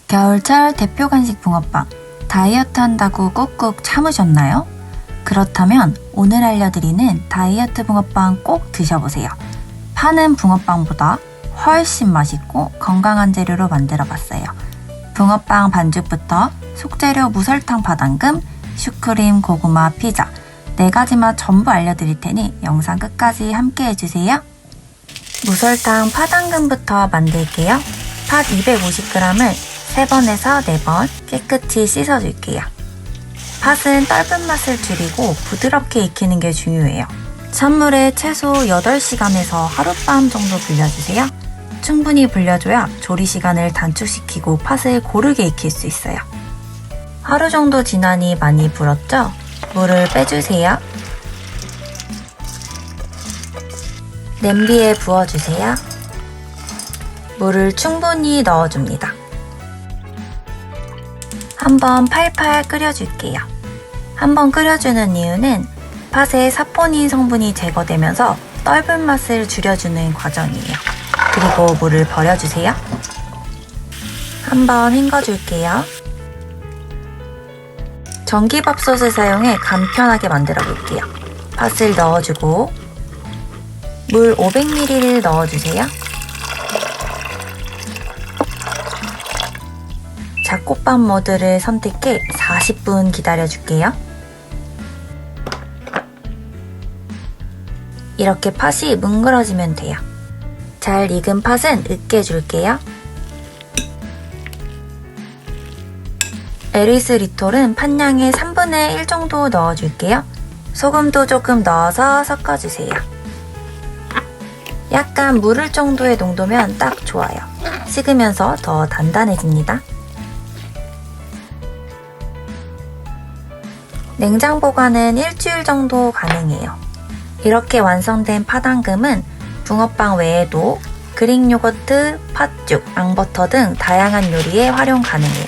겨울철 대표 간식 붕어빵, 다이어트 한다고 꾹꾹 참으셨나요? 그렇다면 오늘 알려드리는 다이어트 붕어빵 꼭 드셔보세요. 파는 붕어빵보다 훨씬 맛있고 건강한 재료로 만들어봤어요. 붕어빵 반죽부터 속재료 무설탕 파당금, 슈크림, 고구마, 피자 4가지 맛 전부 알려드릴 테니 영상 끝까지 함께 해주세요. 무설탕 파당금부터 만들게요. 팥 250g을 3번에서 4번 깨끗이 씻어줄게요. 팥은 떫은 맛을 줄이고 부드럽게 익히는 게 중요해요. 찬물에 최소 8시간에서 하룻밤 정도 불려주세요. 충분히 불려줘야 조리 시간을 단축시키고 팥을 고르게 익힐 수 있어요. 하루 정도 지나니 많이 불었죠? 물을 빼주세요. 냄비에 부어주세요. 물을 충분히 넣어줍니다. 한번 팔팔 끓여줄게요. 한번 끓여주는 이유는 팥의 사포닌 성분이 제거되면서 떫은 맛을 줄여주는 과정이에요. 그리고 물을 버려주세요. 한번 헹궈줄게요. 전기밥솥을 사용해 간편하게 만들어 볼게요. 팥을 넣어주고 물 500ml를 넣어주세요. 잡곡밥 모드를 선택해 40분 기다려줄게요. 이렇게 팥이 뭉그러지면 돼요. 잘 익은 팥은 으깨줄게요. 에리스리톨은 팥양의 3분의 1 정도 넣어줄게요. 소금도 조금 넣어서 섞어주세요. 약간 무를 정도의 농도면 딱 좋아요. 식으면서 더 단단해집니다. 냉장 보관은 일주일 정도 가능해요. 이렇게 완성된 파당금은 붕어빵 외에도 그릭 요거트, 팥죽, 앙버터 등 다양한 요리에 활용 가능해요.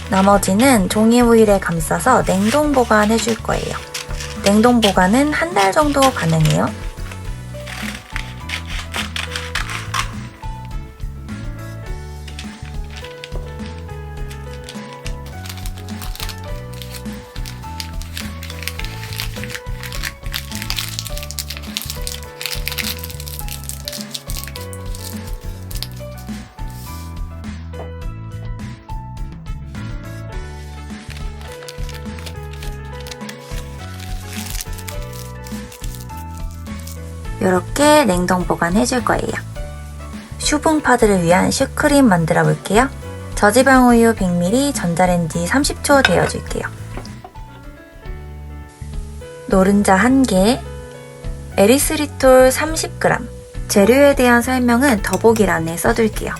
나머지는 종이 호일에 감싸서 냉동 보관해 줄 거예요. 냉동 보관은 1달 정도 가능해요. 이렇게 냉동 보관해 줄 거예요. 슈붕파들을 위한 슈크림 만들어 볼게요. 저지방 우유 100ml 전자레인지 30초 데워줄게요. 노른자 1개, 에리스리톨 30g. 재료에 대한 설명은 더보기란에 써둘게요.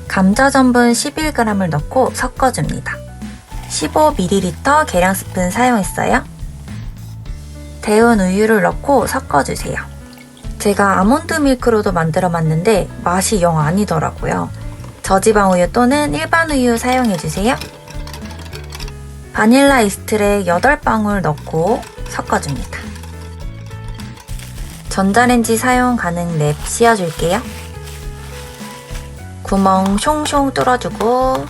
감자 전분 11g을 넣고 섞어줍니다. 15ml 계량 스푼 사용했어요. 데운 우유를 넣고 섞어주세요. 제가 아몬드 밀크로도 만들어봤는데 맛이 영 아니더라고요. 저지방 우유 또는 일반 우유 사용해주세요. 바닐라 이스트랙 8방울 넣고 섞어줍니다. 전자레인지 사용 가능 랩 씌워줄게요. 구멍 숑숑 뚫어주고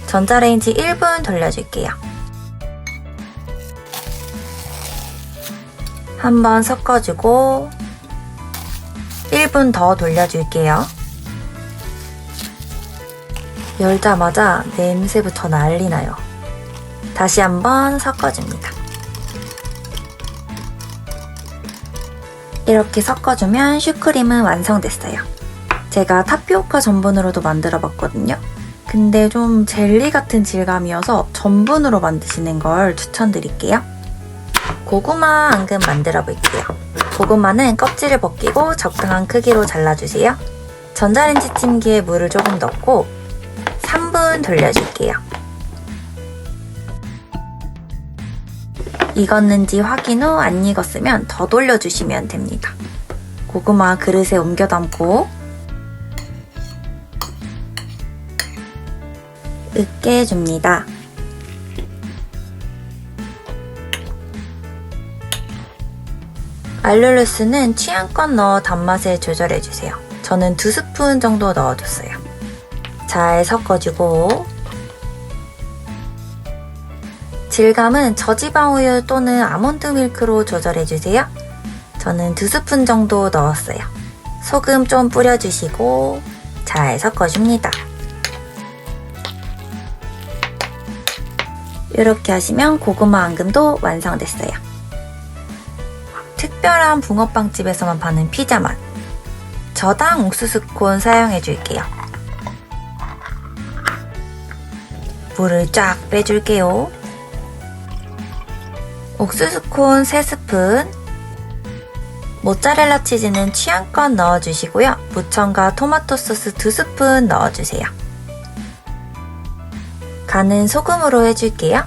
전자레인지 1분 돌려줄게요. 한번 섞어주고 1분 더 돌려줄게요. 열자마자 냄새부터 난리나요. 다시 한번 섞어줍니다. 이렇게 섞어주면 슈크림은 완성됐어요. 제가 타피오카 전분으로도 만들어봤거든요. 근데 좀 젤리 같은 질감이어서 전분으로 만드시는 걸 추천드릴게요. 고구마 앙금 만들어 볼게요. 고구마는 껍질을 벗기고 적당한 크기로 잘라주세요. 전자레인지 찜기에 물을 조금 넣고 3분 돌려줄게요. 익었는지 확인 후 안 익었으면 더 돌려주시면 됩니다. 고구마 그릇에 옮겨 담고 으깨줍니다. 알룰로스는 취향껏 넣어 단맛을 조절해주세요. 저는 2스푼 정도 넣어줬어요. 잘 섞어주고 질감은 저지방 우유 또는 아몬드 밀크로 조절해주세요. 저는 2스푼 정도 넣었어요. 소금 좀 뿌려주시고 잘 섞어줍니다. 이렇게 하시면 고구마 앙금도 완성됐어요. 특별한 붕어빵집에서만 파는 피자 맛. 저당 옥수수 콘 사용해줄게요. 물을 쫙 빼줄게요. 옥수수 콘 3스푼, 모짜렐라 치즈는 취향껏 넣어주시고요. 무청과 토마토 소스 2스푼 넣어주세요. 간은 소금으로 해줄게요.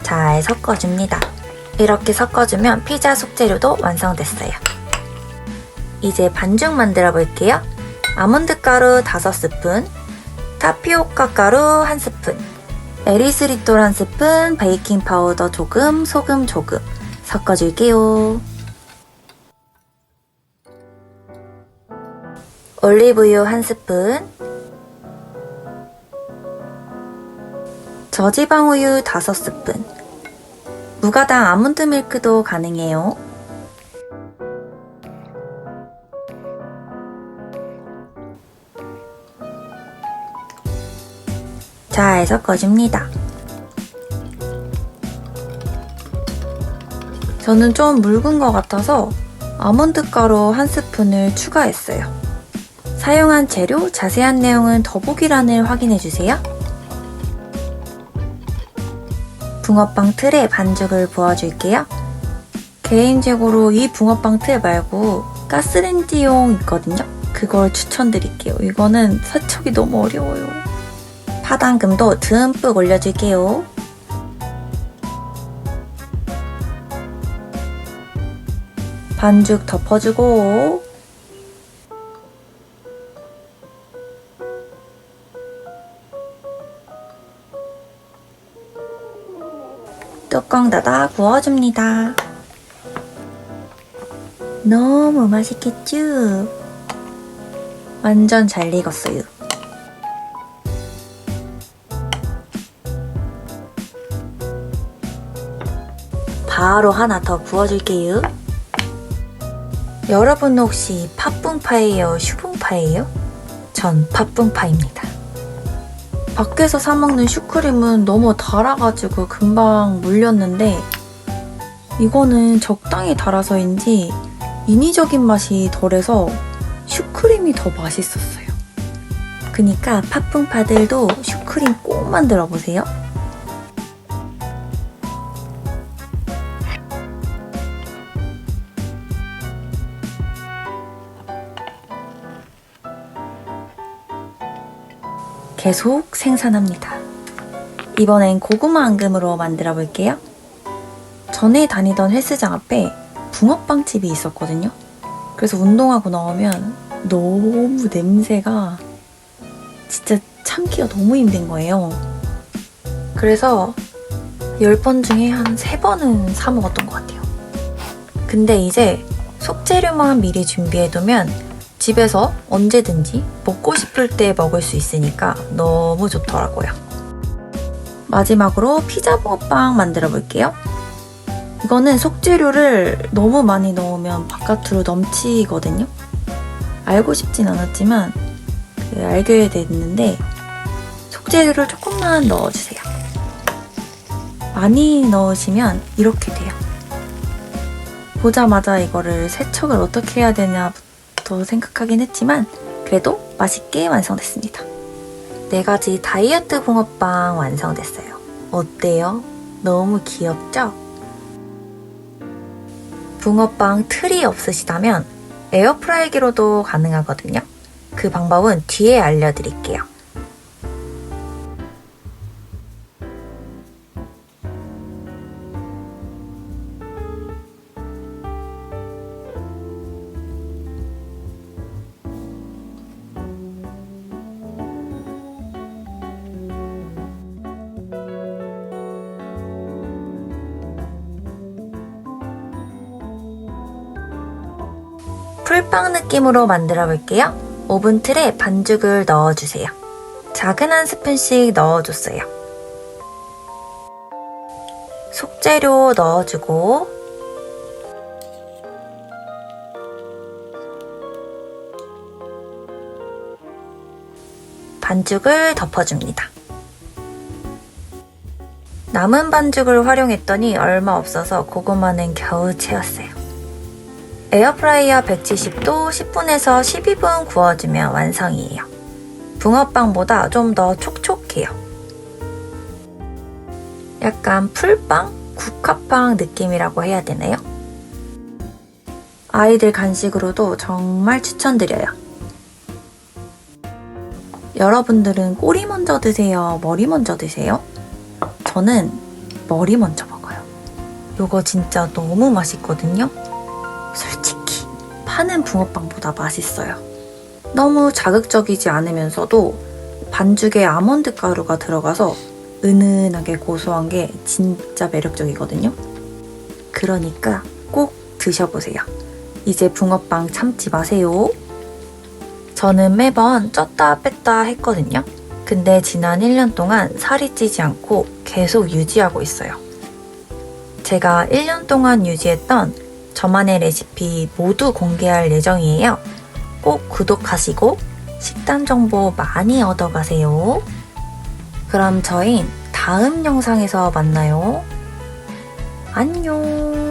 잘 섞어줍니다. 이렇게 섞어주면 피자 속재료도 완성됐어요. 이제 반죽 만들어 볼게요. 아몬드 가루 5스푼, 타피오카 가루 1스푼, 에리스리톨 1스푼, 베이킹 파우더 조금, 소금 조금 섞어줄게요. 올리브유 1스푼, 저지방 우유 5스푼, 무가당 아몬드 밀크도 가능해요. 잘 섞어줍니다. 저는 좀 묽은 것 같아서 아몬드 가루 1스푼을 추가했어요. 사용한 재료 자세한 내용은 더보기란을 확인해주세요. 붕어빵 틀에 반죽을 부어줄게요. 개인적으로 이 붕어빵 틀 말고 가스레인지용 있거든요. 그걸 추천드릴게요. 이거는 세척이 너무 어려워요. 파당금도 듬뿍 올려줄게요. 반죽 덮어주고 뚜껑 닫아 구워줍니다. 너무 맛있겠죠? 완전 잘 익었어요. 바로 하나 더 구워줄게요. 여러분 혹시 팥붕파예요? 슈붕파예요? 전 팥붕파입니다. 밖에서 사먹는 슈크림은 너무 달아가지고 금방 물렸는데 이거는 적당히 달아서인지 인위적인 맛이 덜해서 슈크림이 더 맛있었어요. 그니까 팥붕파들도 슈크림 꼭 만들어보세요. 계속 생산합니다. 이번엔 고구마 앙금으로 만들어 볼게요. 전에 다니던 헬스장 앞에 붕어빵집이 있었거든요. 그래서 운동하고 나오면 너무 냄새가 진짜 참기가 너무 힘든 거예요. 그래서 10번 중에 한 3번은 사 먹었던 것 같아요. 근데 이제 속재료만 미리 준비해두면 집에서 언제든지 먹고 싶을 때 먹을 수 있으니까 너무 좋더라고요. 마지막으로 피자 붕어빵 만들어 볼게요. 이거는 속재료를 너무 많이 넣으면 바깥으로 넘치거든요. 알고 싶진 않았지만 알게 됐는데 속재료를 조금만 넣어주세요. 많이 넣으시면 이렇게 돼요. 보자마자 이거를 세척을 어떻게 해야 되냐부터 생각하긴 했지만 그래도 맛있게 완성됐습니다. 4가지 다이어트 붕어빵 완성됐어요. 어때요? 너무 귀엽죠? 붕어빵 틀이 없으시다면 에어프라이기로도 가능하거든요. 그 방법은 뒤에 알려드릴게요. 풀빵 느낌으로 만들어 볼게요. 오븐 틀에 반죽을 넣어주세요. 작은 한 스푼씩 넣어줬어요. 속재료 넣어주고 반죽을 덮어줍니다. 남은 반죽을 활용했더니 얼마 없어서 고구마는 겨우 채웠어요. 에어프라이어 170도 10분에서 12분 구워주면 완성이에요. 붕어빵보다 좀 더 촉촉해요. 약간 풀빵? 국화빵 느낌이라고 해야 되나요? 아이들 간식으로도 정말 추천드려요. 여러분들은 꼬리 먼저 드세요? 머리 먼저 드세요? 저는 머리 먼저 먹어요. 이거 진짜 너무 맛있거든요? 솔직히 파는 붕어빵보다 맛있어요. 너무 자극적이지 않으면서도 반죽에 아몬드 가루가 들어가서 은은하게 고소한 게 진짜 매력적이거든요. 그러니까 꼭 드셔보세요. 이제 붕어빵 참지 마세요. 저는 매번 쪘다 뺐다 했거든요. 근데 지난 1년 동안 살이 찌지 않고 계속 유지하고 있어요. 제가 1년 동안 유지했던 저만의 레시피 모두 공개할 예정이에요. 꼭 구독하시고 식단 정보 많이 얻어가세요. 그럼 저희 다음 영상에서 만나요. 안녕.